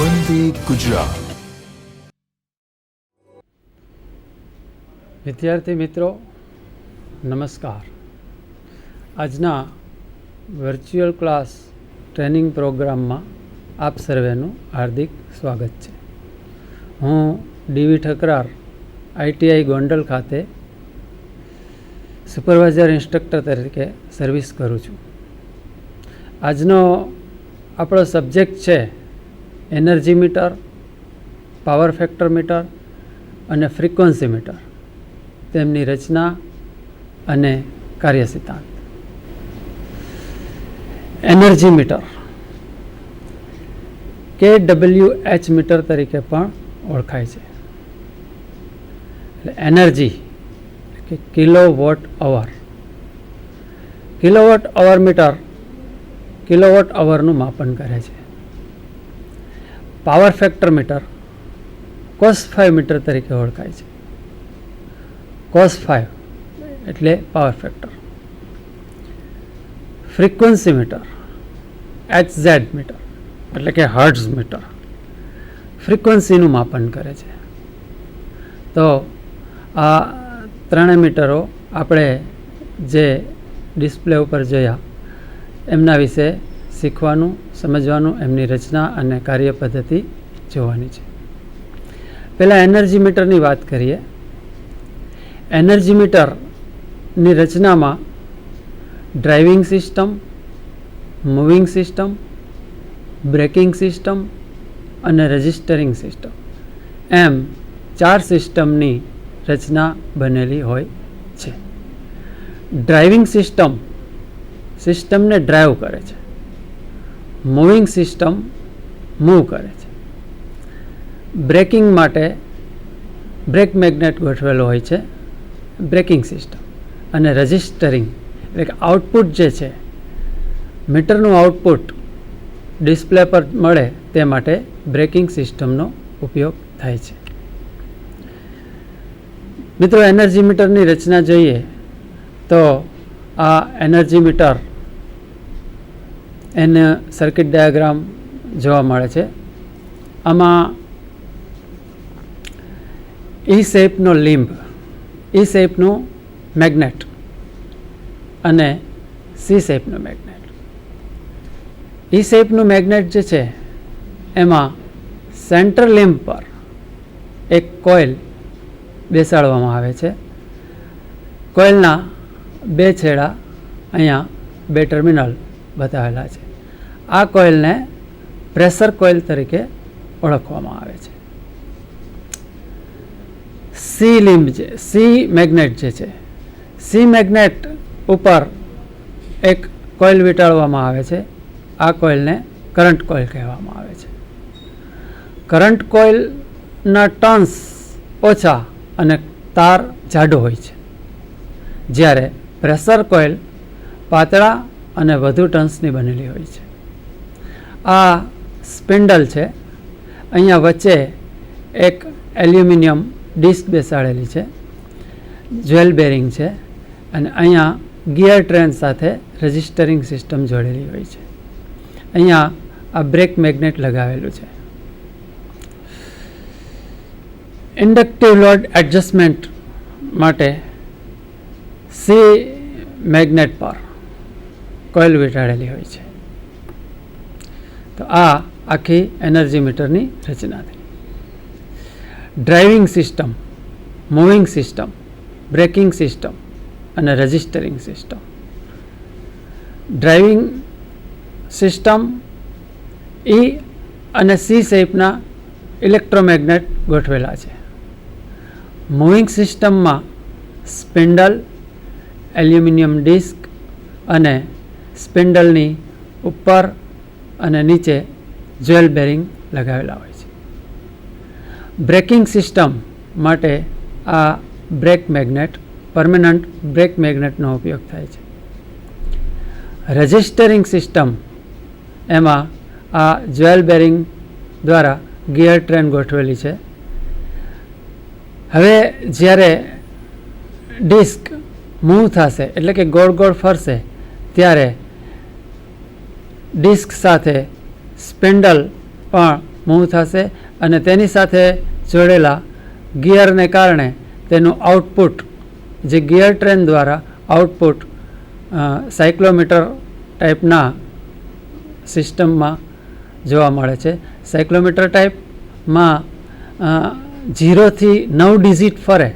વંદે ગુજરાત. વિદ્યાર્થી મિત્રો નમસ્કાર. આજના વર્ચ્યુઅલ ક્લાસ ટ્રેનિંગ પ્રોગ્રામમાં આપ સર્વેનું હાર્દિક સ્વાગત છે. હું ડીવી ઠકરાર આઈટીઆઈ ગોંડલ ખાતે સુપરવાઇઝર ઇન્સ્ટ્રક્ટર તરીકે સર્વિસ કરું છું. આજનો આપણો સબ્જેક્ટ છે energy meter, power factor meter અને ફ્રીક્વન્સી મીટર, તેમની રચના અને કાર્ય સિદ્ધાંત. એનર્જી મીટર KWH મીટર તરીકે પણ ઓળખાય છે. એટલે એનર્જી કે kilowatt hour. Kilowatt hour meter kilowatt અવરનું માપન કરે છે. Power factor metre cos5 metre તરીકે ઓળખાય છે. cos5 એટલે power factor. Frequency meter HZ meter એટલે કે હર્ટ્ઝ મીટર ફ્રીક્વન્સીનું માપન કરે છે. તો આ ત્રણેય મીટરો આપણે જે ડિસ્પ્લે ઉપર જોયા એમના વિશે શીખવાનું, સમજવાનું, એમની રચના અને કાર્ય પદ્ધતિ જોવાની છે. પહેલાં એનર્જી મીટરની વાત કરીએ. એનર્જી મીટરની રચનામાં driving system, moving system, braking system અને રજિસ્ટરિંગ સિસ્ટમ એમ 4 સિસ્ટમની રચના બનેલી હોય છે. ડ્રાઇવિંગ સિસ્ટમને ડ્રાઈવ કરે છે. મૂવિંગ સિસ્ટમ મૂવ કરે છે. બ્રેકિંગ માટે બ્રેક મેગ્નેટ ગોઠવેલો હોય છે, બ્રેકિંગ સિસ્ટમ. અને રજિસ્ટરિંગ એટલે કે આઉટપુટ જે છે, મીટરનું આઉટપુટ ડિસ્પ્લે પર મળે તે માટે બ્રેકિંગ સિસ્ટમનો ઉપયોગ થાય છે. મિત્રો, એનર્જી મીટરની રચના જોઈએ તો આ એનર્જી મીટર એને સર્કિટ ડાયાગ્રામ જોવા મળે છે. આમાં ઈ શેપનો લીંબ, ઈ શેપનું મેગ્નેટ અને સી શેપનું મેગ્નેટ. ઈ શેપનું મેગ્નેટ જે છે એમાં સેન્ટર લીંબ પર એક કોઇલ બેસાડવામાં આવે છે. કોઇલના 2 છેડા અહીંયા 2 ટર્મિનલ બતાવેલા છે. આ કોઇલને પ્રેશર કોઇલ તરીકે ઓળખવામાં આવે છે. સી મેગ્નેટ જે છે, સી મેગ્નેટ ઉપર એક કોઇલ વીંટાળવામાં આવે છે. આ કોઇલને કરંટ કોઇલ કહેવામાં આવે છે. કરંટ કોઇલના ટર્ન્સ ઓછા અને તાર જાડો હોય છે, જ્યારે પ્રેશર કોઇલ પાતળા અને વધુ ટર્ન્સની બનેલી હોય છે. આ સ્પિન્ડલ છે. અહીંયા વચ્ચે એક એલ્યુમિનિયમ ડિસ્ક બેસાડેલી છે, જ્વેલ બેરિંગ છે, અને અહીંયા ગિયર ટ્રેન સાથે રજિસ્ટરિંગ સિસ્ટમ જોડેલી હોય છે. અહીંયા આ બ્રેક મેગ્નેટ લગાવેલું છે. ઇન્ડક્ટિવ લોડ એડજસ્ટમેન્ટ માટે સી મેગ્નેટ પર કોઇલ વીંટાળેલી હોય છે. તો આ આખી એનર્જી મીટરની રચના થઈ. Driving system, moving system, braking system અને રજિસ્ટરિંગ સિસ્ટમ. ડ્રાઇવિંગ સિસ્ટમ ઈ અને સી શેપના ઇલેક્ટ્રોમેગ્નેટ ગોઠવેલા છે. મૂવિંગ સિસ્ટમમાં સ્પિન્ડલ, એલ્યુમિનિયમ ડિસ્ક અને સ્પિન્ડલની ઉપર અને નીચે જ્વેલ બેરિંગ લગાવેલા હોય છે. બ્રેકિંગ સિસ્ટમ માટે આ બ્રેક મેગ્નેટ, પરમેનન્ટ બ્રેક મેગ્નેટનો ઉપયોગ થાય છે. રજિસ્ટરિંગ સિસ્ટમ એમાં આ જ્વેલ બેરિંગ દ્વારા ગિયર ટ્રેન ગોઠવેલી છે. હવે જ્યારે ડિસ્ક મૂવ થશે એટલે કે ગોળ ગોળ ફરશે ત્યારે ડિસ્ક સાથે સ્પિન્ડલ પણ મૂવ થશે અને તેની સાથે જોડેલા ગિયરને કારણે તેનું આઉટપુટ જે ગિયર ટ્રેન દ્વારા આઉટપુટ સાયક્લોમીટર ટાઈપના સિસ્ટમમાં જોવા મળે છે. સાયક્લોમીટર ટાઈપમાં 0 થી 9 ડિજિટ ફરે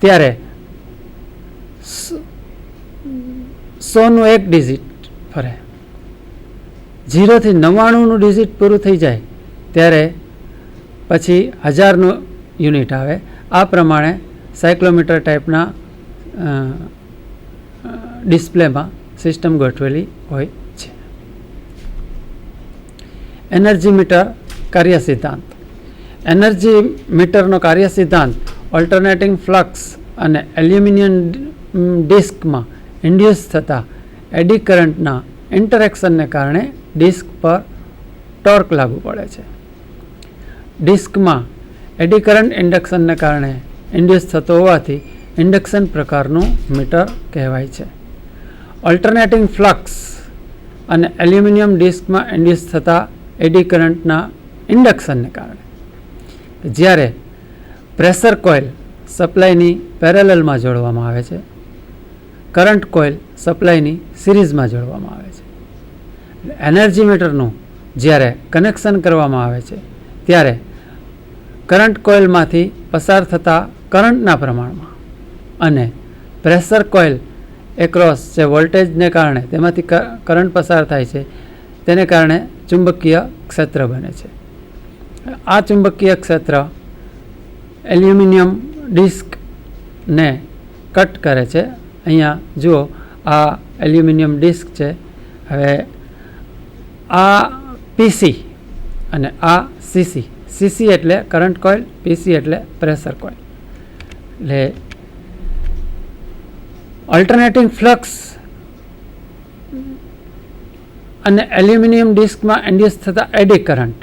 ત્યારે 100નું 1 ડિજિટ ફરે. 0 થી 99નું ડિજિટ પૂરું થઈ જાય ત્યારે પછી 1000નું યુનિટ આવે. આ પ્રમાણે સાયક્લોમીટર ટાઈપના ડિસ્પ્લેમાં સિસ્ટમ ગોઠવેલી હોય છે. એનર્જી મીટર કાર્ય સિદ્ધાંત. એનર્જી મીટરનો કાર્ય સિદ્ધાંત ઓલ્ટરનેટિંગ ફ્લક્સ અને એલ્યુમિનિયમ ડિસ્કમાં ઇન્ડ્યુસ થતા એડી કરંટના ઇન્ટરેક્શનને કારણે ડિસ્ક પર ટોર્ક લાગુ પડે છે. ડિસ્કમાં એડી કરંટ ઇન્ડક્શનને કારણે ઇન્ડ્યુસ થતો હોવાથી ઇન્ડક્શન પ્રકારનું મીટર કહેવાય છે. ઓલ્ટરનેટિંગ ફ્લક્સ અને એલ્યુમિનિયમ ડિસ્કમાં ઇન્ડ્યુસ થતા એડી કરંટના ઇન્ડક્શનને કારણે જ્યારે પ્રેશર કોઇલ સપ્લાયની પેરેલલમાં જોડવામાં આવે છે, કરંટ કોઇલ સપ્લાયની સિરીઝમાં જોડવામાં આવે છે. એનર્જી મીટરનું જ્યારે કનેક્શન કરવામાં આવે છે ત્યારે કરંટ કોઇલમાંથી પસાર થતા કરંટના પ્રમાણમાં અને પ્રેશર કોઇલ એક્રોસ જે વોલ્ટેજને કારણે તેમાંથી કરંટ પસાર થાય છે તેને કારણે ચુંબકીય ક્ષેત્ર બને છે. આ ચુંબકીય ક્ષેત્ર એલ્યુમિનિયમ ડિસ્કને કટ કરે છે. અહીંયા જુઓ, આ એલ્યુમિનિયમ ડિસ્ક છે. હવે આ પીસી અને આ સીસી. સીસી એટલે કરંટ કોઇલ, પીસી એટલે પ્રેશર કોઇલ. એટલે ઓલ્ટરનેટિંગ ફ્લક્સ અને એલ્યુમિનિયમ ડિસ્કમાં ઇન્ડ્યુસ થતા એડી કરંટ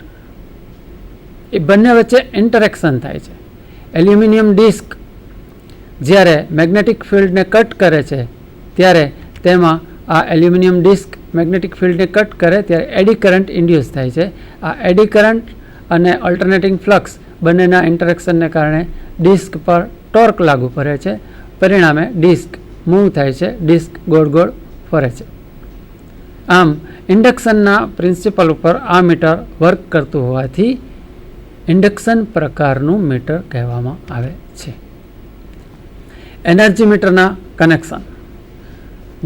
એ બંને વચ્ચે ઇન્ટરેક્શન થાય છે. એલ્યુમિનિયમ ડિસ્ક જ્યારે મેગ્નેટિક ફિલ્ડને કટ કરે છે ત્યારે તેમાં આ એલ્યુમિનિયમ ડિસ્ક મેગ્નેટિક ફિલ્ડને કટ કરે ત્યારે એડી કરંટ ઇન્ડ્યુસ થાય છે. આ એડી કરંટ અને ઓલ્ટરનેટિંગ ફ્લક્સ બંનેના ઇન્ટરેક્શનને કારણે ડિસ્ક પર ટોર્ક લાગુ પડે છે. પરિણામે ડિસ્ક મૂવ થાય છે, ડિસ્ક ગોળ ગોળ ફરે છે. આમ ઇન્ડક્શનના પ્રિન્સિપલ ઉપર આ મીટર વર્ક કરતું હોવાથી ઇન્ડક્શન પ્રકારનું મીટર કહેવામાં આવે છે. એનર્જી મીટરના કનેક્શન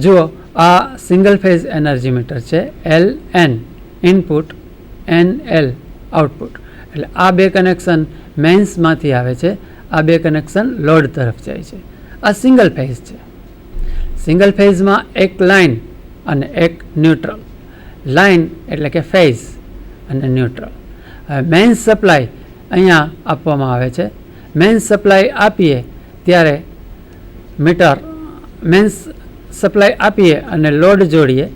જુઓ, આ સિંગલ ફેઝ એનર્જી મીટર છે. LN input, NL output. એટલે આ બે કનેક્શન મેઇન્સમાંથી આવે છે. આ બે કનેક્શન લોડ તરફ જાય છે. આ સિંગલ ફેઝ છે. સિંગલ ફેઝમાં એક લાઇન અને એક ન્યુટ્રલ. લાઇન એટલે કે ફેઝ અને ન્યુટ્રલ. હવે મેઇન્સ સપ્લાય અહીંયા આપવામાં આવે છે. મેઇન્સ સપ્લાય આપીએ ત્યારે મીટર મેઇન્સ સપ્લાય આપીએ અને લોડ જોડીએ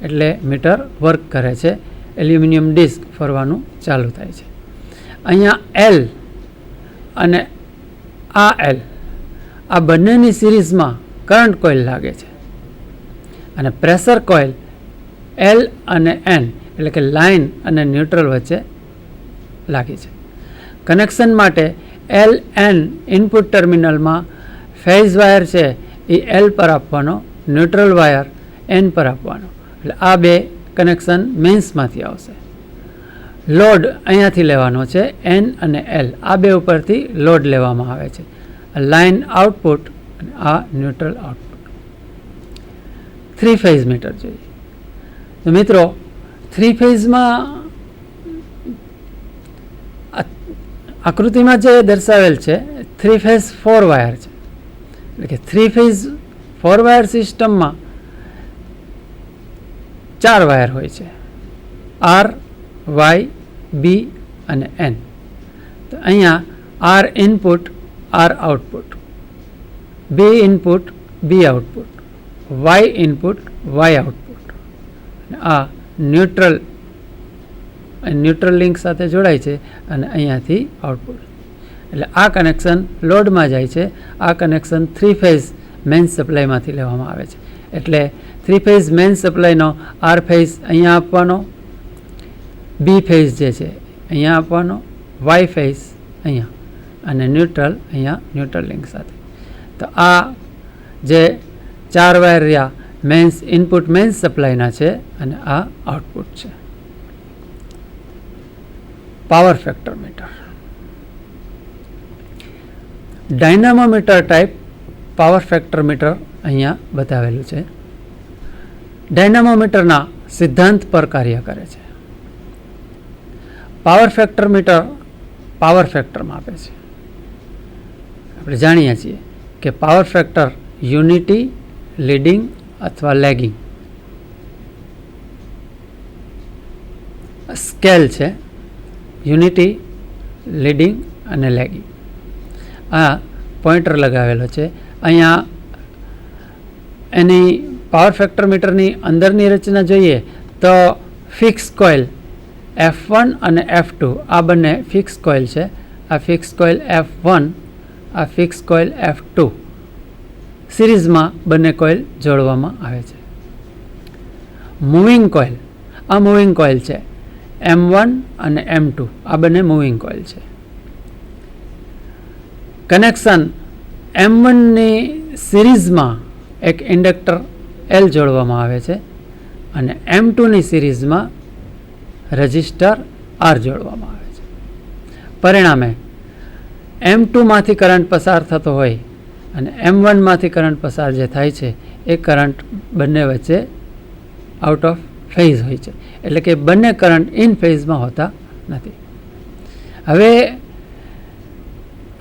એટલે મીટર વર્ક કરે છે. એલ્યુમિનિયમ ડિસ્ક ફરવાનું ચાલુ થાય છે. અહીંયા L અને આ L આ બંનેની સિરીઝમાં કરંટ કોઇલ લાગે છે અને પ્રેશર કોઇલ L અને N એટલે કે લાઇન અને ન્યુટ્રલ વચ્ચે લાગી છે. કનેક્શન માટે LN ઇનપુટ ટર્મિનલમાં ફેઝ વાયર છે એ L પર આપવાનો, ન્યુટ્રલ વાયર N પર આપવાનો. એટલે આ બે કનેક્શન મેઇન્સમાંથી આવશે. લોડ અહીંયાથી લેવાનો છે, N અને L આ બે ઉપરથી લોડ લેવામાં આવે છે. લાઇન આઉટપુટ અને આ ન્યુટ્રલ આઉટપુટ. 3 ફેઝ મીટર જોઈએ તો મિત્રો 3 ફેઝમાં આકૃતિમાં જે દર્શાવેલ છે 3 ફેઝ 4 વાયર છે. એટલે કે 3 ફેઝ 4 વાયર સિસ્ટમમાં 4 વાયર હોય છે, R, Y, B અને N. તો અહીંયા R input, R output, B input, B output, Y input, Y output. આ ન્યુટ્રલ લિંક સાથે જોડાય છે અને અહીંયાથી આઉટપુટ. એટલે આ કનેક્શન લોડમાં જાય છે. આ કનેક્શન 3 ફેઝ મેઇન સપ્લાયમાંથી લેવામાં આવે છે. એટલે 3 ફેઝ મેઇન સપ્લાયનો R ફેઝ અહીંયા આપવાનો, બી ફેઝ જે છે અહીંયા આપવાનો, વાય ફેઝ અહીંયા, અને ન્યુટ્રલ અહીંયા ન્યુટ્રલ લિંક સાથે. તો આ જે 4 વાયર રહ્યા મેન્સ ઇનપુટ મેન્સ સપ્લાયના છે અને આ આઉટપુટ છે. Power factor meter, dynamometer type power factor meter અહીંયા બતાવેલું છે. ડાયનામોમીટરના સિદ્ધાંત પર કાર્ય કરે છે. Power factor meter power factor માપે છે. આપણે જાણીએ છીએ કે પાવર ફેક્ટર યુનિટી, લીડિંગ અથવા લેગિંગ સ્કેલ છે. યુનિટી, લીડિંગ અને લેગિંગ. આ પોઇન્ટર લગાવેલો છે અહીંયા. એની પાવર ફેક્ટર મીટરની અંદરની રચના જોઈએ તો ફિક્સ કોઇલ F1 અને F2 આ બંને ફિક્સ કોઇલ છે. આ ફિક્સ કોઇલ F1, આ ફિક્સ કોઇલ F2 સિરીઝમાં બંને કોઇલ જોડવામાં આવે છે. મૂવિંગ કોઇલ, આ મૂવિંગ કોઇલ છે M1 અને M2 આ બંને મૂવિંગ કોઇલ છે. કનેક્શન M1ની સિરીઝમાં એક ઇન્ડક્ટર L જોડવામાં આવે છે અને M2ની સિરીઝમાં રજિસ્ટર R જોડવામાં આવે છે. પરિણામે M2માંથી કરંટ પસાર થતો હોય અને M1માંથી કરંટ પસાર જે થાય છે એ કરંટ બંને વચ્ચે આઉટ ઓફ ફેઝ હોય છે, એટલે કે બંને કરંટ ઇન ફેઝમાં હોતા નથી. હવે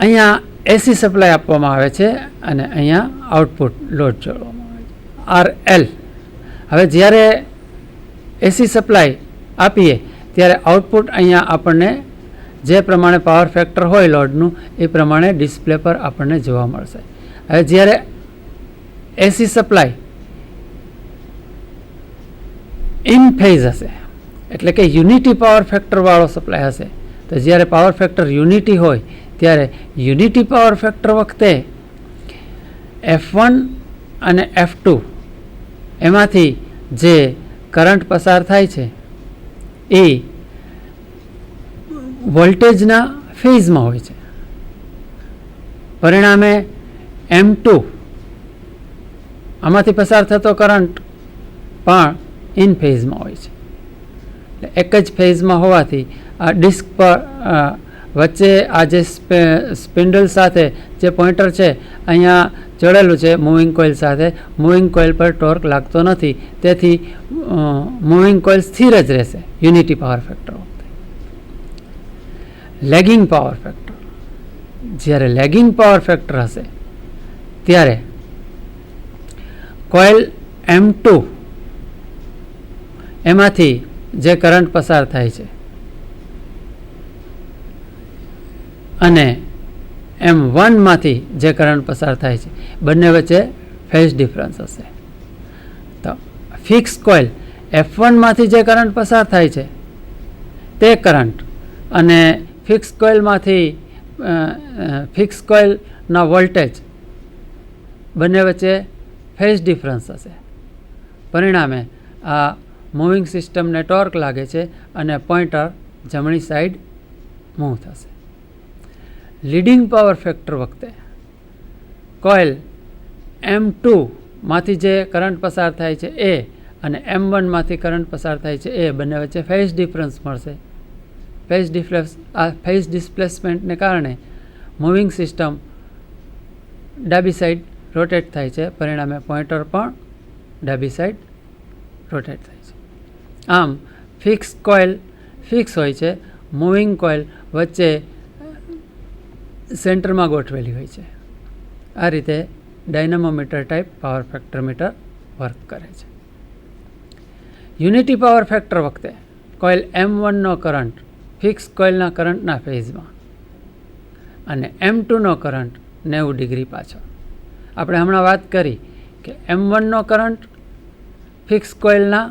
અહીંયા એસી સપ્લાય આપવામાં આવે છે અને અહીંયા આઉટપુટ લોડ જોડવામાં આવે છે RL. હવે જ્યારે એસી સપ્લાય આપીએ ત્યારે આઉટપુટ અહીંયા આપણને જે પ્રમાણે પાવર ફેક્ટર હોય લોડનું એ પ્રમાણે ડિસ્પ્લે પર આપણને જોવા મળશે. હવે જ્યારે એસી સપ્લાય ઇન ફેઝ હશે, એટલે કે યુનિટી પાવર ફેક્ટરવાળો સપ્લાય હશે, તો જ્યારે પાવર ફેક્ટર યુનિટી હોય ત્યારે યુનિટી પાવર ફેક્ટર વખતે F1 અને F2 એમાંથી જે કરંટ પસાર થાય છે એ વોલ્ટેજના ફેઝમાં હોય છે. પરિણામે M2 આમાંથી પસાર થતો કરંટ પણ ઇન ફેઝમાં હોય છે. એટલે એક જ ફેઝમાં હોવાથી આ ડિસ્ક પર વચ્ચે આ જે સ્પિન્ડલ સાથે જે પોઇન્ટર છે અહીંયા જોડેલું છે મૂવિંગ કોઇલ સાથે, મૂવિંગ કોઇલ પર ટોર્ક લાગતો નથી, તેથી મૂવિંગ કોઇલ સ્થિર જ રહેશે યુનિટી પાવર ફેક્ટર વખતે. લેગિંગ પાવર ફેક્ટર, જ્યારે લેગિંગ પાવર ફેક્ટર હશે ત્યારે કોઇલ M2 એમાંથી જે કરંટ પસાર થાય છે અને M1માંથી જે કરંટ પસાર થાય છે બંને વચ્ચે ફેઝ ડિફરન્સ હશે. તો ફિક્સ કોઇલ F1માંથી જે કરંટ પસાર થાય છે તે કરંટ અને ફિક્સ કોઇલના વોલ્ટેજ બંને વચ્ચે ફેઝ ડિફરન્સ હશે. પરિણામે આ મૂવિંગ સિસ્ટમને ટોર્ક લાગે છે અને પોઇન્ટર જમણી સાઈડ મૂવ થશે. લીડિંગ પાવર ફેક્ટર વખતે કોઇલ M2માંથી જે કરંટ પસાર થાય છે એ અને M1માંથી કરંટ પસાર થાય છે એ બંને વચ્ચે ફેઝ ડિફરન્સ મળશે. ફેઝ ડિસ્પ્લેસમેન્ટને કારણે મૂવિંગ સિસ્ટમ ડાબી સાઈડ રોટેટ થાય છે, પરિણામે પોઇન્ટર પણ ડાબી સાઈડ રોટેટ થાય છે. આમ ફિક્સ કોઇલ ફિક્સ હોય છે, મૂવિંગ કોઇલ વચ્ચે સેન્ટરમાં ગોઠવેલી હોય છે. આ રીતે dynamometer type power factor meter work કરે છે. યુનિટી પાવર ફેક્ટર વખતે કોઇલ M1નો કરંટ ફિક્સ કોઇલના કરંટના ફેઝમાં અને M2નો કરંટ 90 ડિગ્રી પાછળ. આપણે હમણાં વાત કરી કે M1નો કરંટ ફિક્સ કોઇલના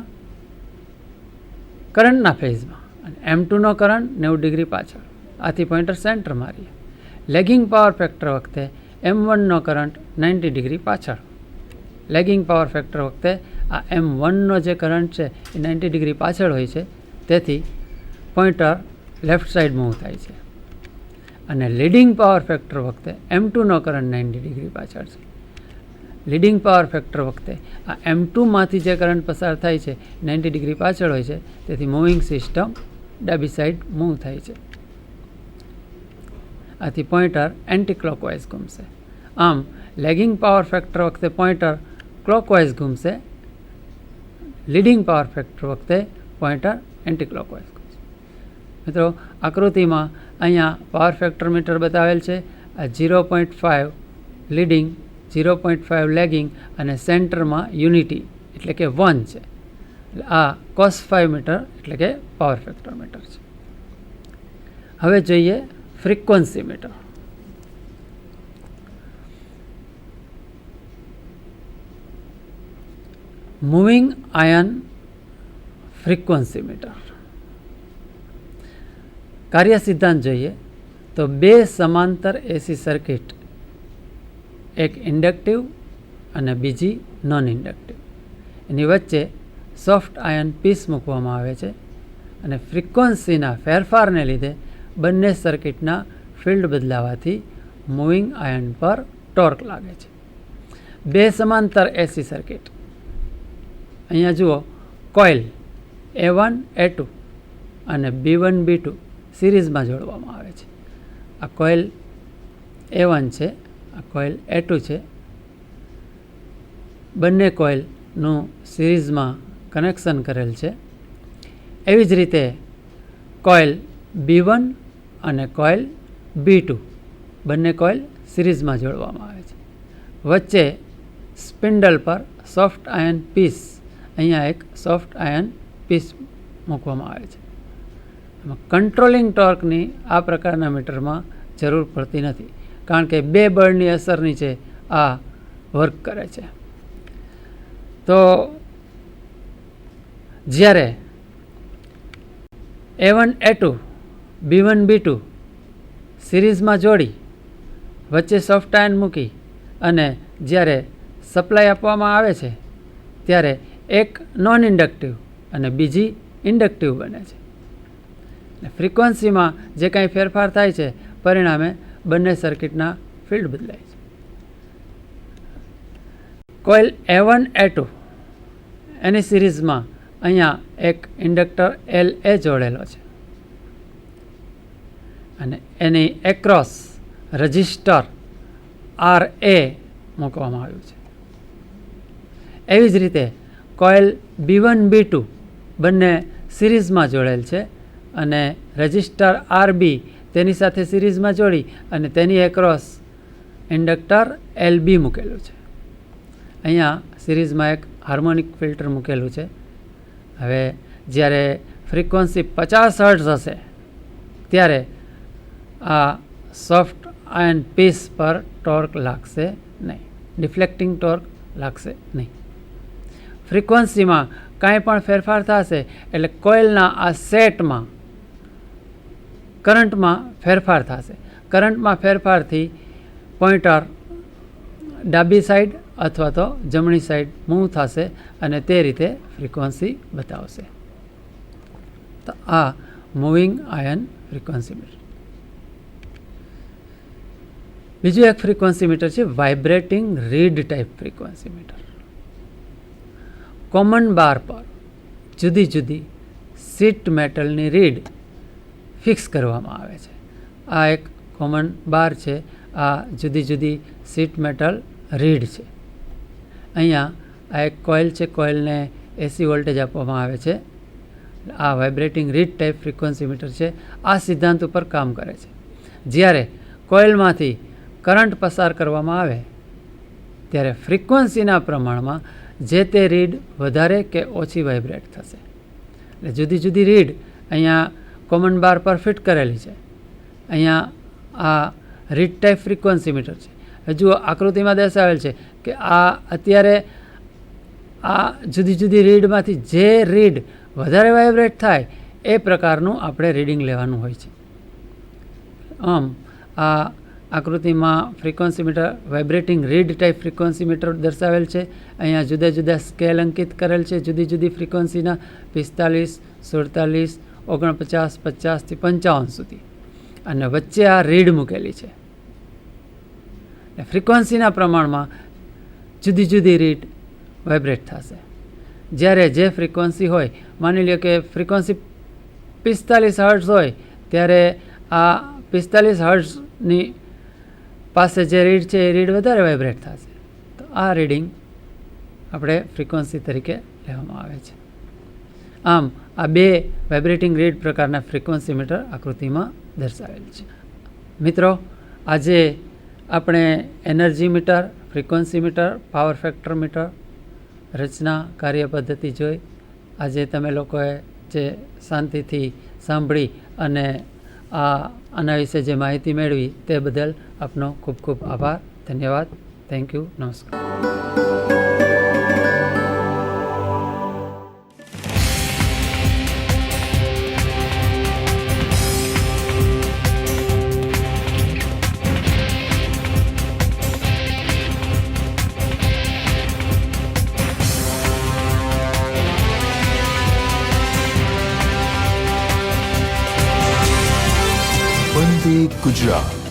કરંટના ફેઝમાં અને M2નો કરંટ 90 ડિગ્રી પાછળ. આથી પોઇન્ટર સેન્ટર મારીએ. લેગિંગ પાવર ફેક્ટર વખતે M1નો કરંટ 90 ડિગ્રી પાછળ. લેગિંગ પાવર ફેક્ટર વખતે આ M1નો જે કરંટ છે એ 90 ડિગ્રી પાછળ હોય છે, તેથી પોઈન્ટર લેફ્ટ સાઈડ મૂવ થાય છે. અને લીડિંગ પાવર ફેક્ટર વખતે M2નો કરંટ 90 ડિગ્રી પાછળ છે. લીડિંગ પાવર ફેક્ટર વખતે આ M2માંથી જે કરંટ પસાર થાય છે 90 ડિગ્રી પાછળ હોય છે, તેથી મૂવિંગ સિસ્ટમ ડાબી સાઈડ મૂવ થાય છે. આથી પોઈન્ટર એન્ટી ક્લોકવાઇઝ ઘૂમશે. આમ લેગિંગ પાવર ફેક્ટર વખતે પોઈન્ટર ક્લોકવાઇઝ ઘૂમશે, લીડિંગ પાવર ફેક્ટર વખતે પોઈન્ટર એન્ટી ક્લોકવાઇઝ ઘૂમશે. મિત્રો, આકૃતિમાં અહીંયા પાવર ફેક્ટર મીટર બતાવેલ છે. આ 0.5 લીડિંગ, 0.5 લેગિંગ અને સેન્ટરમાં યુનિટી એટલે કે 1 છે. આ cos5 મીટર એટલે કે પાવર ફેક્ટર મીટર છે. હવે જોઈએ frequency meter. Moving iron frequency meter. કાર્ય સિદ્ધાંત જોઈએ તો બે સમાંતર એસી સર્કિટ, એક ઇન્ડક્ટિવ અને બીજી નોન ઇન્ડક્ટિવ, એની વચ્ચે સોફ્ટ આયન પીસ મૂકવામાં આવે છે અને ફ્રીક્વન્સીના ફેરફારને લીધે બંને સર્કિટના ફિલ્ડ બદલાવાથી મૂવિંગ આયન પર ટોર્ક લાગે છે. બે સમાંતર એસી સર્કિટ, અહીંયા જુઓ, કોઇલ A1 A2 અને B1 B2 સિરીઝમાં જોડવામાં આવે છે. આ કોઇલ A1 છે, આ કોઇલ A2 છે. બંને કોઇલનું સિરીઝમાં કનેક્શન કરેલ છે. એવી જ રીતે કોઇલ B1 અને કોઇલ B2 બંને કોઇલ સિરીઝમાં જોડવામાં આવે છે. વચ્ચે સ્પિન્ડલ પર સોફ્ટ આયન પીસ, અહીંયા એક સોફ્ટ આયન પીસ મૂકવામાં આવે છે. કંટ્રોલિંગ ટોર્કની આ પ્રકારના મીટરમાં જરૂર પડતી નથી, કારણ કે બે બળની અસર નીચે આ વર્ક કરે છે. તો જ્યારે A1 A2 B1 B2 સિરીઝમાં જોડી વચ્ચે સોફ્ટ આયન મૂકી અને જ્યારે સપ્લાય આપવામાં આવે છે, ત્યારે એક નોન ઇન્ડક્ટિવ અને બીજી ઇન્ડક્ટિવ બને છે. ફ્રીક્વન્સીમાં જે કાંઈ ફેરફાર થાય છે, પરિણામે બંને સર્કિટના ફિલ્ડ બદલાય છે. કોઇલ A1 A2 એની સિરીઝમાં અહીંયા એક ઇન્ડક્ટર LA જોડેલો છે અને એની એક્રોસ રજિસ્ટર RA મૂકવામાં આવ્યું છે. એવી જ રીતે કોઇલ B1 B2 બંને સિરીઝમાં જોડેલ છે અને રજિસ્ટર RB તેની સાથે સિરીઝમાં જોડી અને તેની એક્રોસ ઇન્ડક્ટર LB મૂકેલું છે. અહીંયા સિરીઝમાં એક હાર્મોનિક ફિલ્ટર મૂકેલું છે. હવે જ્યારે ફ્રીક્વન્સી 50 હર્ટ્ઝ હશે, ત્યારે આ સોફ્ટ આયન પીસ પર ટોર્ક લાગશે નહીં, ડિફ્લેક્ટિંગ ટોર્ક લાગશે નહીં. ફ્રીક્વન્સીમાં કાંઈ પણ ફેરફાર થશે એટલે કોઇલના આ સેટમાં કરંટમાં ફેરફાર થશે. કરંટમાં ફેરફારથી પોઈન્ટર ડાબી સાઈડ અથવા તો જમણી સાઈડ મૂવ થશે અને તે રીતે ફ્રીક્વન્સી બતાવશે. તો આ મૂવિંગ આયન ફ્રીક્વન્સી મીટર. બીજું એક ફ્રીક્વન્સી મીટર છે vibrating reed type frequency meter. Common bar પર જુદી જુદી શીટ મેટલની રીડ ફિક્સ કરવામાં આવે છે. આ એક કોમન બાર છે. આ જુદી જુદી શીટ મેટલ રીડ છે. અહીંયા આ એક કોઇલ છે, કોઇલને એસી વોલ્ટેજ આપવામાં આવે છે. આ vibrating reed type frequency meter છે. આ સિદ્ધાંત ઉપર કામ કરે છે. જ્યારે કોઇલમાંથી કરંટ પસાર કરવામાં આવે ત્યારે ફ્રીક્વન્સીના પ્રમાણમાં જે તે રીડ વધારે કે ઓછી વાઇબ્રેટ થશે. એટલે જુદી જુદી રીડ અહીંયા કોમન બાર પર ફિટ કરેલી છે. અહીંયા આ રીડ ટાઈપ ફ્રીક્વન્સી મીટર છે. હજુ આકૃતિમાં દર્શાવેલ છે કે આ અત્યારે આ જુદી જુદી રીડમાંથી જે રીડ વધારે વાઇબ્રેટ થાય એ પ્રકારનું આપણે રીડિંગ લેવાનું હોય છે. આમ આ આકૃતિમાં frequency meter vibrating reed type frequency meter દર્શાવેલ છે. અહીંયા જુદા જુદા સ્કેલ અંકિત કરેલ છે જુદી જુદી ફ્રીક્વન્સીના 45, 47, 49, 50થી 55 સુધી, અને વચ્ચે આ રીડ મૂકેલી છે. ફ્રિકવન્સીના પ્રમાણમાં જુદી જુદી રીડ વાઇબ્રેટ થશે. જ્યારે જે ફ્રિકવન્સી હોય, માની લો કે ફ્રિકવન્સી 45 હર્ટ્ઝ હોય, ત્યારે આ 45 હર્ટ્ઝની પાસે જે રીડ છે એ રીડ વધારે વાઇબ્રેટ થશે. તો આ રીડિંગ આપણે ફ્રિકવન્સી તરીકે લેવામાં આવે છે. આમ આ બે વાઇબ્રેટિંગ રીડ પ્રકારના ફ્રિકવન્સી મીટર આકૃતિમાં દર્શાવેલ છે. મિત્રો, આજે આપણે energy meter, frequency meter, power factor meter રચના, કાર્ય પદ્ધતિ જોઈ. આજે તમે લોકોએ જે શાંતિથી સાંભળી અને આના વિશે જે માહિતી મેળવી તે બદલ આપનો ખૂબ ખૂબ આભાર. ધન્યવાદ. Thank you. નમસ્કાર. વંદે ગુજરાત.